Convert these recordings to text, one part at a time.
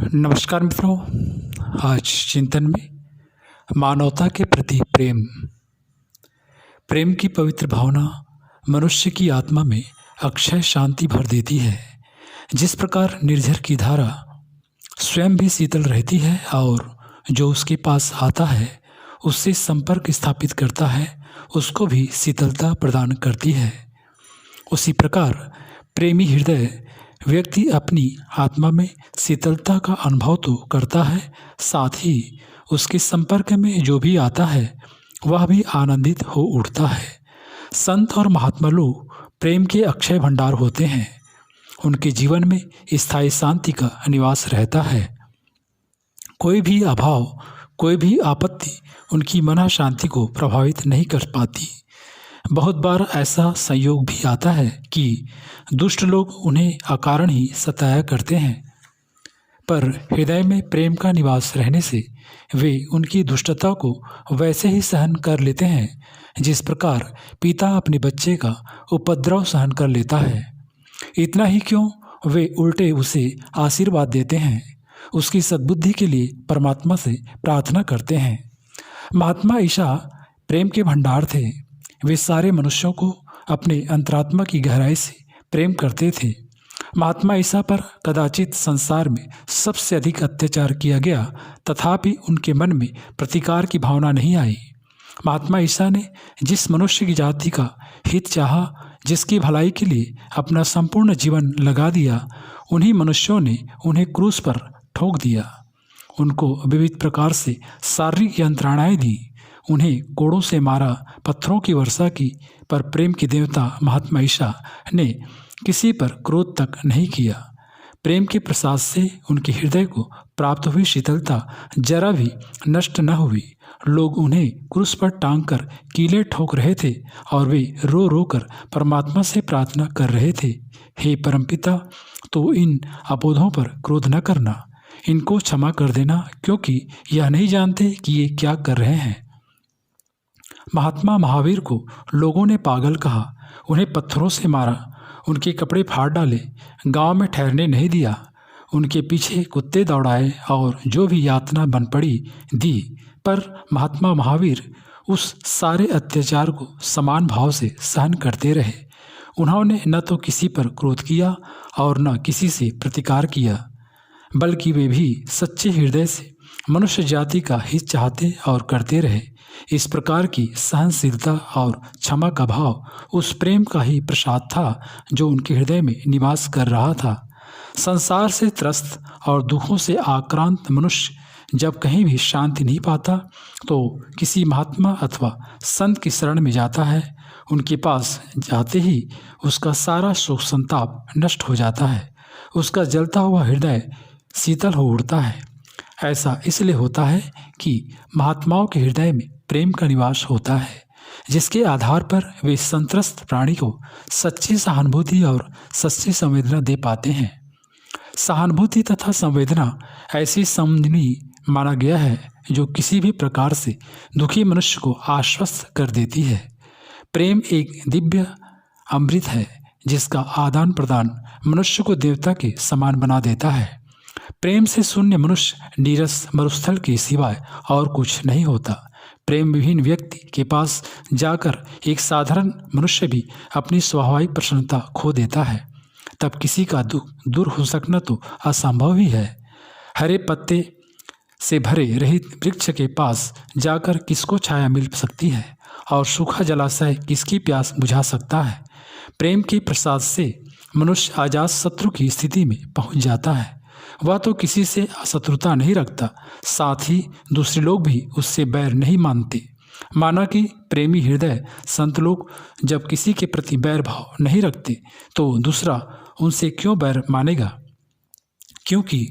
नमस्कार मित्रों। आज चिंतन में मानवता के प्रति प्रेम प्रेम की पवित्र भावना मनुष्य की आत्मा में अक्षय शांति भर देती है। जिस प्रकार निर्झर की धारा स्वयं भी शीतल रहती है और जो उसके पास आता है उससे संपर्क स्थापित करता है उसको भी शीतलता प्रदान करती है, उसी प्रकार प्रेमी हृदय व्यक्ति अपनी आत्मा में शीतलता का अनुभव तो करता है, साथ ही उसके संपर्क में जो भी आता है वह भी आनंदित हो उठता है। संत और महात्मा लोग प्रेम के अक्षय भंडार होते हैं। उनके जीवन में स्थायी शांति का निवास रहता है। कोई भी अभाव, कोई भी आपत्ति उनकी मन शांति को प्रभावित नहीं कर पाती। बहुत बार ऐसा संयोग भी आता है कि दुष्ट लोग उन्हें अकारण ही सताया करते हैं, पर हृदय में प्रेम का निवास रहने से वे उनकी दुष्टता को वैसे ही सहन कर लेते हैं जिस प्रकार पिता अपने बच्चे का उपद्रव सहन कर लेता है। इतना ही क्यों, वे उल्टे उसे आशीर्वाद देते हैं, उसकी सद्बुद्धि के लिए परमात्मा से प्रार्थना करते हैं। महात्मा ईसा प्रेम के भंडार थे। वे सारे मनुष्यों को अपने अंतरात्मा की गहराई से प्रेम करते थे। महात्मा ईसा पर कदाचित संसार में सबसे अधिक अत्याचार किया गया, तथापि उनके मन में प्रतिकार की भावना नहीं आई। महात्मा ईसा ने जिस मनुष्य की जाति का हित चाहा, जिसकी भलाई के लिए अपना संपूर्ण जीवन लगा दिया, उन्हीं मनुष्यों ने उन्हें क्रूस पर ठोक दिया। उनको विविध प्रकार से शारीरिक यंत्रणाएं दी, उन्हें कोड़ों से मारा, पत्थरों की वर्षा की, पर प्रेम की देवता महात्मा ईसा ने किसी पर क्रोध तक नहीं किया। प्रेम के प्रसाद से उनके हृदय को प्राप्त हुई शीतलता जरा भी नष्ट न हुई। लोग उन्हें क्रूस पर टांग कर कीले ठोक रहे थे और वे रो रो कर परमात्मा से प्रार्थना कर रहे थे, हे परमपिता, तो इन अबोधों पर क्रोध न करना, इनको क्षमा कर देना, क्योंकि यह नहीं जानते कि ये क्या कर रहे हैं। महात्मा महावीर को लोगों ने पागल कहा, उन्हें पत्थरों से मारा, उनके कपड़े फाड़ डाले, गांव में ठहरने नहीं दिया, उनके पीछे कुत्ते दौड़ाए और जो भी यातना बन पड़ी दी, पर महात्मा महावीर उस सारे अत्याचार को समान भाव से सहन करते रहे। उन्होंने न तो किसी पर क्रोध किया और न किसी से प्रतिकार किया, बल्कि वे भी सच्चे हृदय से मनुष्य जाति का हित चाहते और करते रहे। इस प्रकार की सहनशीलता और क्षमा का भाव उस प्रेम का ही प्रसाद था जो उनके हृदय में निवास कर रहा था। संसार से त्रस्त और दुखों से आक्रांत मनुष्य जब कहीं भी शांति नहीं पाता तो किसी महात्मा अथवा संत की शरण में जाता है। उनके पास जाते ही उसका सारा शोक संताप नष्ट हो जाता है, उसका जलता हुआ हृदय शीतल हो उठता है। ऐसा इसलिए होता है कि महात्माओं के हृदय में प्रेम का निवास होता है, जिसके आधार पर वे संत्रस्त प्राणी को सच्ची सहानुभूति और सच्ची संवेदना दे पाते हैं। सहानुभूति तथा संवेदना ऐसी समझनी माना गया है जो किसी भी प्रकार से दुखी मनुष्य को आश्वस्त कर देती है। प्रेम एक दिव्य अमृत है जिसका आदान प्रदान मनुष्य को देवता के समान बना देता है। प्रेम से शून्य मनुष्य नीरस मरुस्थल के सिवाय और कुछ नहीं होता। प्रेम विहीन व्यक्ति के पास जाकर एक साधारण मनुष्य भी अपनी स्वाभाविक प्रसन्नता खो देता है। तब किसी का दुख दूर हो सकना तो असंभव ही है। हरे पत्ते से भरे रहित वृक्ष के पास जाकर किसको छाया मिल सकती है और सूखा जलाशय किसकी प्यास बुझा सकता है। प्रेम के प्रसाद से मनुष्य अजात शत्रु की स्थिति में पहुंच जाता है। वह तो किसी से शत्रुता नहीं रखता, साथ ही दूसरे लोग भी उससे बैर नहीं मानते। माना कि प्रेमी हृदय संत लोग जब किसी के प्रति बैर भाव नहीं रखते तो दूसरा उनसे क्यों बैर मानेगा, क्योंकि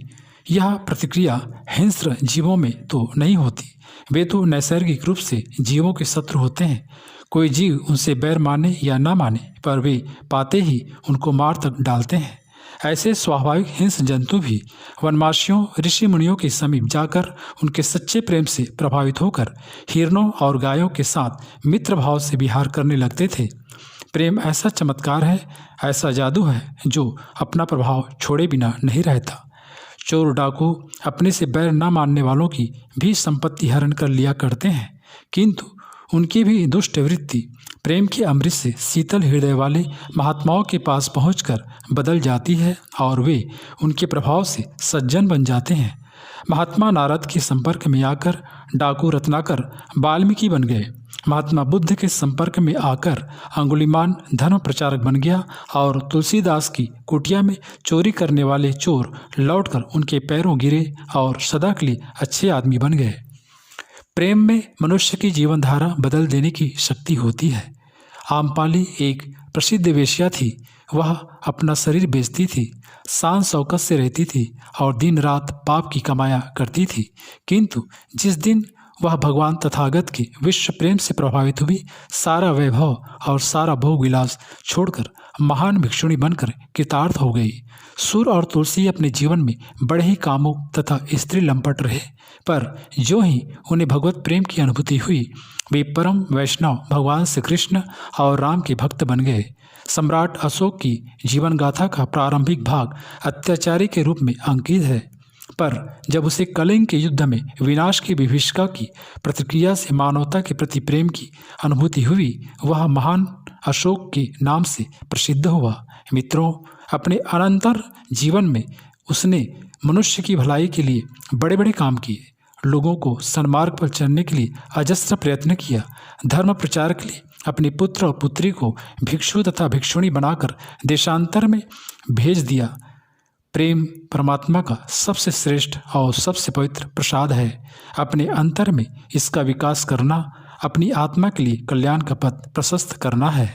यह प्रतिक्रिया हिंस्र जीवों में तो नहीं होती। वे तो नैसर्गिक रूप से जीवों के शत्रु होते हैं। कोई जीव उनसे बैर माने या ना माने, पर वे पाते ही उनको मार तक डालते हैं। ऐसे स्वाभाविक हिंस जंतु भी वनवासियों ऋषि मुनियों के समीप जाकर उनके सच्चे प्रेम से प्रभावित होकर हिरणों और गायों के साथ मित्र भाव से विहार करने लगते थे। प्रेम ऐसा चमत्कार है, ऐसा जादू है जो अपना प्रभाव छोड़े बिना नहीं रहता। चोर डाकू अपने से बैर न मानने वालों की भी संपत्ति हरण कर लिया करते हैं, किंतु उनकी भी दुष्ट वृत्ति प्रेम के अमृत से शीतल हृदय वाले महात्माओं के पास पहुंचकर बदल जाती है और वे उनके प्रभाव से सज्जन बन जाते हैं। महात्मा नारद के संपर्क में आकर डाकू रत्नाकर वाल्मीकि बन गए। महात्मा बुद्ध के संपर्क में आकर अंगुलीमान धर्म प्रचारक बन गया और तुलसीदास की कुटिया में चोरी करने वाले चोर लौटकर उनके पैरों गिरे और सदा के लिए अच्छे आदमी बन गए। प्रेम में मनुष्य की जीवन धारा बदल देने की शक्ति होती है। आम्रपाली एक प्रसिद्ध वेश्या थी। वह अपना शरीर बेचती थी, शान शौकत से रहती थी और दिन रात पाप की कमाया करती थी, किंतु जिस दिन वह भगवान तथागत के विश्व प्रेम से प्रभावित हुई, सारा वैभव और सारा भोग विलास छोड़कर महान भिक्षुणी बनकर कृतार्थ हो गई। सूर और तुलसी अपने जीवन में बड़े ही कामुक तथा स्त्री लंपट रहे, पर जो ही उन्हें भगवत प्रेम की अनुभूति हुई, वे परम वैष्णव भगवान श्री कृष्ण और राम के भक्त बन गए। सम्राट अशोक की जीवन गाथा का प्रारंभिक भाग अत्याचारी के रूप में अंकित है, पर जब उसे कलिंग के युद्ध में विनाश की विभीषिका की प्रतिक्रिया से मानवता के प्रति प्रेम की अनुभूति हुई, वह महान अशोक के नाम से प्रसिद्ध हुआ। मित्रों, अपने अनंतर जीवन में उसने मनुष्य की भलाई के लिए बड़े बड़े काम किए, लोगों को सन्मार्ग पर चलने के लिए अजस्र प्रयत्न किया, धर्म प्रचार के लिए अपने पुत्र और पुत्री को भिक्षु तथा भिक्षुणी बनाकर देशांतर में भेज दिया। प्रेम परमात्मा का सबसे श्रेष्ठ और सबसे पवित्र प्रसाद है। अपने अंतर में इसका विकास करना अपनी आत्मा के लिए कल्याण का पथ प्रशस्त करना है।